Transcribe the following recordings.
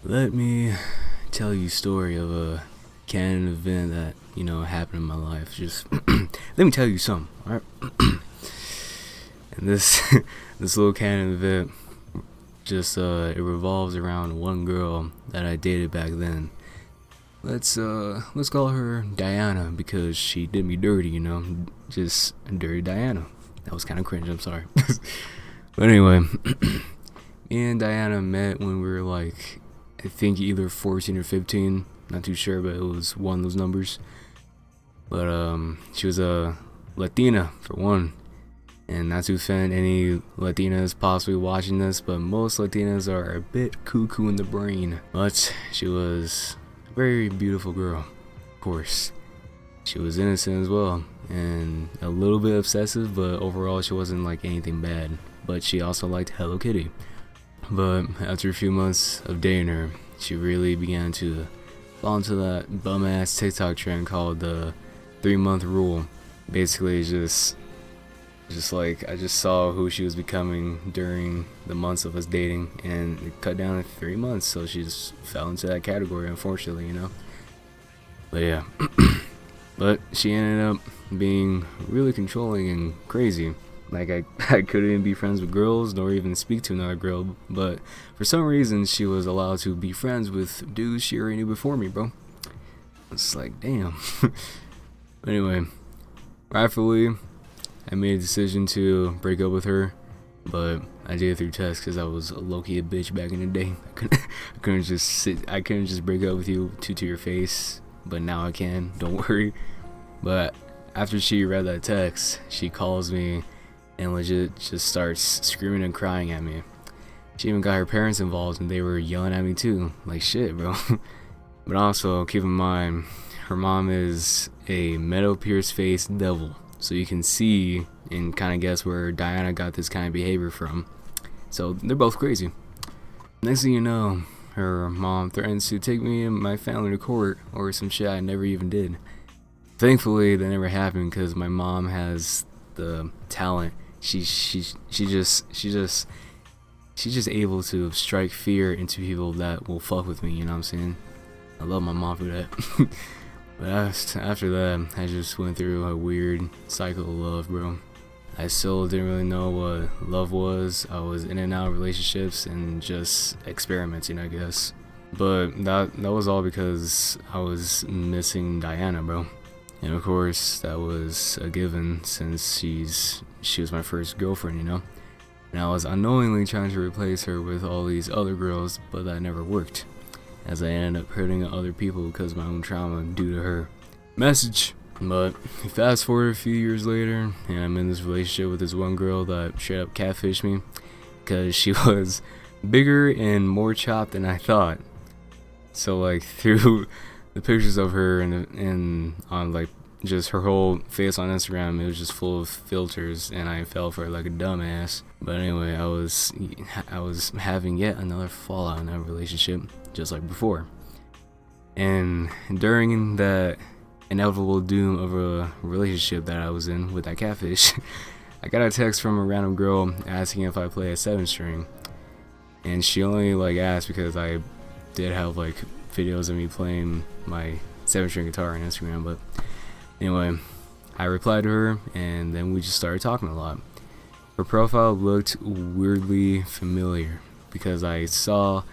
Let me tell you a story of a canon event that, happened in my life. Just let me tell you something, alright? And this this little canon event just it revolves around one girl that I dated back then. Let's call her Diana because she did me dirty, just dirty Diana. That was kind of cringe, I'm sorry. But anyway, me and Diana met when we were like, I think either 14 or 15, not too sure, but it was one of those numbers. But she was a Latina for one, and not to offend any Latinas possibly watching this, but most Latinas are a bit cuckoo in the brain. But she was a very beautiful girl, of course. She was innocent as well, and a little bit obsessive, but overall she wasn't like anything bad. But she also liked Hello Kitty. But after a few months of dating her, she really began to fall into that bum ass TikTok trend called the 3-month rule. Basically, just like I just saw who she was becoming during the months of us dating, and it cut down to 3 months. So she just fell into that category, unfortunately. But yeah, but she ended up being really controlling and crazy. Like I couldn't even be friends with girls nor even speak to another girl, but for some reason she was allowed to be friends with dudes she already knew before me, bro. It's like, damn. But anyway, rightfully, I made a decision to break up with her, but I did it through text because I was low-key a bitch back in the day. I couldn't just break up with you to your face, but now I can, don't worry. But after she read that text, she calls me and legit just starts screaming and crying at me. She even got her parents involved and they were yelling at me too. Like shit, bro. But also, keep in mind, her mom is a metal pierced face devil. So you can see and kind of guess where Diana got this kind of behavior from. So they're both crazy. Next thing you know, her mom threatens to take me and my family to court or some shit I never even did. Thankfully, that never happened because my mom has the talent. She's just able to strike fear into people that will fuck with me. You know what I'm saying? I love my mom for that. But after that, I just went through a weird cycle of love, bro. I still didn't really know what love was. I was in and out of relationships and just experimenting, I guess. But that was all because I was missing Diana, bro. And of course, that was a given since she was my first girlfriend, And I was unknowingly trying to replace her with all these other girls, but that never worked, as I ended up hurting other people because of my own trauma due to her. Message. But fast forward a few years later, and I'm in this relationship with this one girl that straight up catfished me because she was bigger and more chopped than I thought. So like through the pictures of her and on like just her whole face on Instagram, it was just full of filters, and I fell for it like a dumbass. But anyway, I was having yet another fallout in that relationship, just like before. And during that inevitable doom of a relationship that I was in with that catfish, I got a text from a random girl asking if I play a 7-string, and she only like asked because I did have like videos of me playing my 7-string guitar on Instagram. But anyway, I replied to her and then we just started talking a lot. Her profile looked weirdly familiar because I saw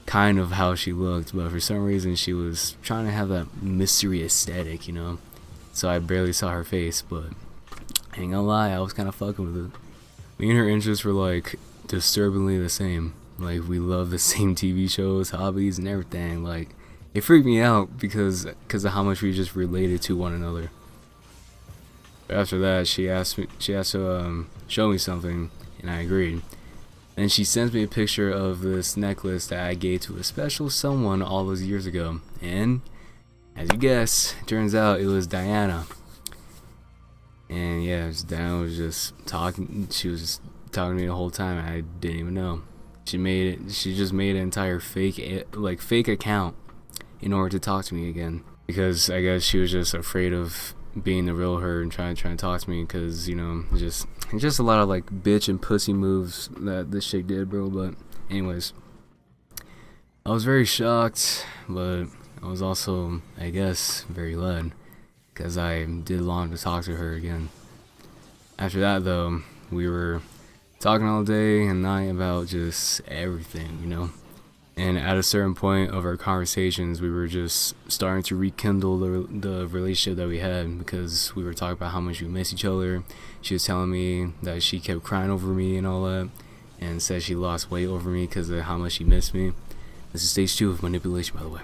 kind of how she looked, but for some reason she was trying to have that mystery aesthetic, So I barely saw her face, but I ain't gonna lie, I was kind of fucking with it. Me and her interests were like disturbingly the same. Like we love the same TV shows, hobbies, and everything. Like it freaked me out because of how much we just related to one another. After that, she asked to show me something, and I agreed. And she sends me a picture of this necklace that I gave to a special someone all those years ago. And as you guess, it turns out it was Diana. And yeah, Diana was just talking. She was just talking to me the whole time. I didn't even know. She just made an entire fake account in order to talk to me again, because I guess she was just afraid of being the real her and trying to talk to me, because just a lot of like bitch and pussy moves that this chick did, bro. But anyways, I was very shocked, but I was also, I guess, very glad, because I did long to talk to her again. After that, though, we were talking all day and night about just everything, you know? And at a certain point of our conversations, we were just starting to rekindle the relationship that we had, because we were talking about how much we miss each other. She was telling me that she kept crying over me and all that, and said she lost weight over me because of how much she missed me. This is stage 2 of manipulation, by the way.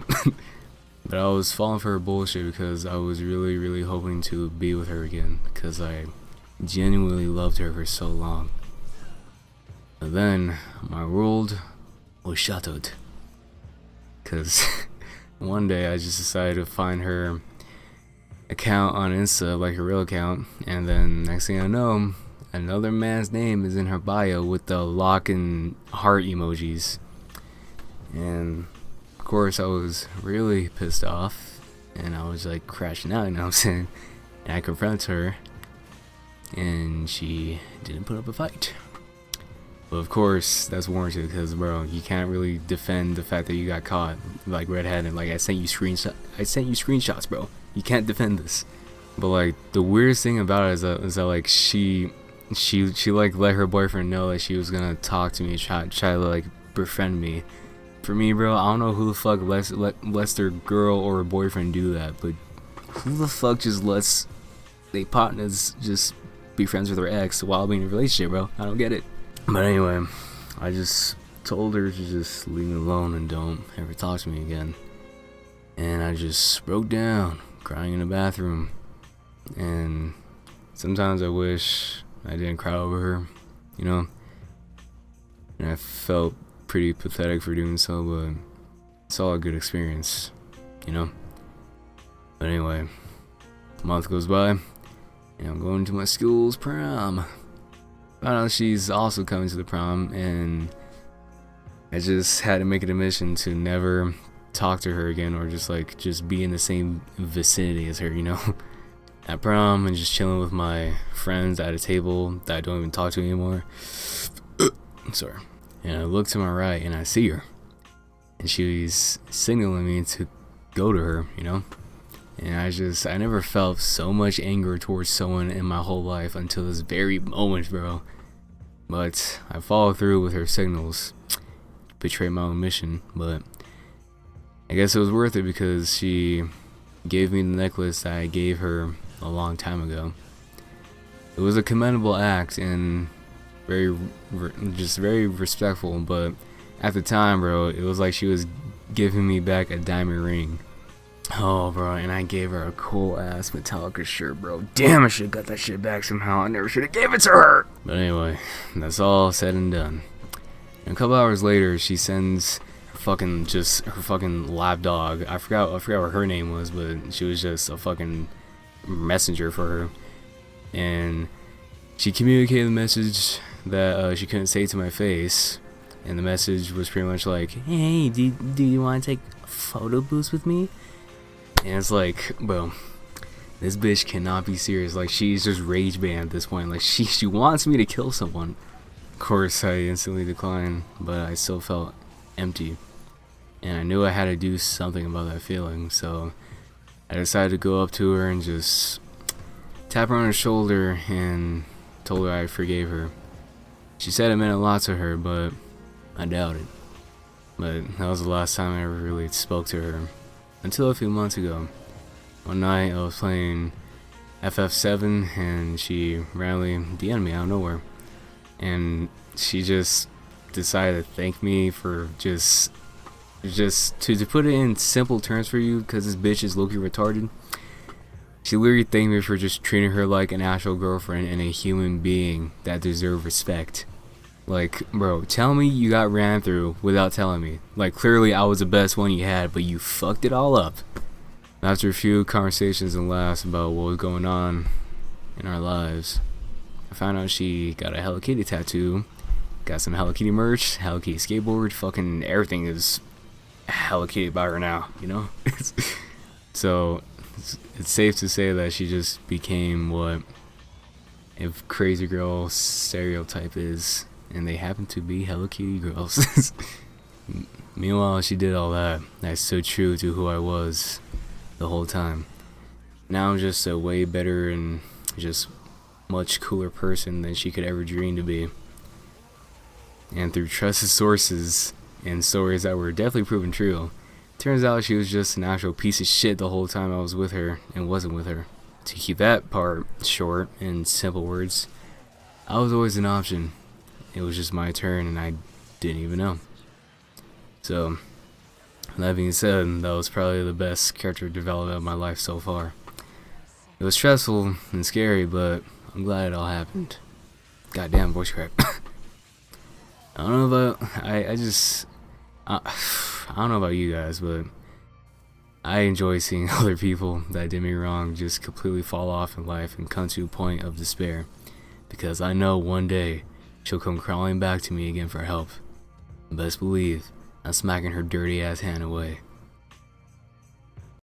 But I was falling for her bullshit because I was really, really hoping to be with her again, because I genuinely loved her for so long. But then my world was shattered, because one day I just decided to find her account on Insta, like her real account, and then next thing I know, another man's name is in her bio with the lock and heart emojis. And of course I was really pissed off, and I was like crashing out, you know what I'm saying? And I confronted her, and she didn't put up a fight. But of course that's warranted, because bro, you can't really defend the fact that you got caught like red-handed. Like I sent you screenshots, bro. You can't defend this. But like the weirdest thing about it is that like she like let her boyfriend know that she was gonna talk to me, try to like befriend me. For me, bro, I don't know who the fuck lets their girl or boyfriend do that, but who the fuck just lets their partners just be friends with their ex while being in a relationship, bro? I don't get it. But anyway, I just told her to just leave me alone and don't ever talk to me again. And I just broke down, crying in the bathroom. And sometimes I wish I didn't cry over her, you know? And I felt pretty pathetic for doing so, but it's all a good experience, you know? But anyway, a month goes by, and I'm going to my school's prom. Found out she's also coming to the prom, and I just had to make it a mission to never talk to her again, or just be in the same vicinity as her, you know? At prom, and just chilling with my friends at a table that I don't even talk to anymore. Sorry. And I look to my right, and I see her, and she's signaling me to go to her, you know? And I never felt so much anger towards someone in my whole life until this very moment, bro. But I followed through with her signals, betrayed my own mission, but I guess it was worth it, because she gave me the necklace that I gave her a long time ago. It was a commendable act and very respectful, but at the time, bro, it was like she was giving me back a diamond ring. Oh, bro, and I gave her a cool ass Metallica shirt, bro. Damn, I should've got that shit back somehow. I never should've gave it to her. But anyway, that's all said and done. And a couple hours later, she sends her fucking lap dog. I forgot what her name was, but she was just a fucking messenger for her. And she communicated the message that she couldn't say to my face. And the message was pretty much like, hey, do you want to take photo booths with me? And it's like, bro, this bitch cannot be serious. Like, she's just rage banned at this point. Like, she wants me to kill someone. Of course, I instantly declined, but I still felt empty. And I knew I had to do something about that feeling, so I decided to go up to her and just tap her on her shoulder and told her I forgave her. She said it meant a lot to her, but I doubt it. But that was the last time I ever really spoke to her. Until a few months ago. One night I was playing FF7 and she randomly DM'd me out of nowhere. And she just decided to thank me for just to put it in simple terms for you, because this bitch is low-key retarded. She literally thanked me for just treating her like an actual girlfriend and a human being that deserved respect. Like, bro, tell me you got ran through without telling me. Like, clearly I was the best one you had, but you fucked it all up. After a few conversations and laughs about what was going on in our lives, I found out she got a Hello Kitty tattoo, got some Hello Kitty merch, Hello Kitty skateboard, fucking everything is Hello Kitty by her now, you know? So, it's safe to say that she just became what a crazy girl stereotype is. And they happen to be Hello Kitty girls. Meanwhile, she did all that. I stood true to who I was the whole time. Now I'm just a way better and just much cooler person than she could ever dream to be. And through trusted sources and stories that were definitely proven true, turns out she was just an actual piece of shit the whole time I was with her and wasn't with her. To keep that part short, in simple words, I was always an option. It was just my turn and I didn't even know. So, that being said, that was probably the best character development of my life so far. It was stressful and scary, but I'm glad it all happened. Goddamn voice crack. I don't know about, I don't know about you guys, but I enjoy seeing other people that did me wrong just completely fall off in life and come to a point of despair, because I know one day she'll come crawling back to me again for help. Best believe I'm smacking her dirty ass hand away.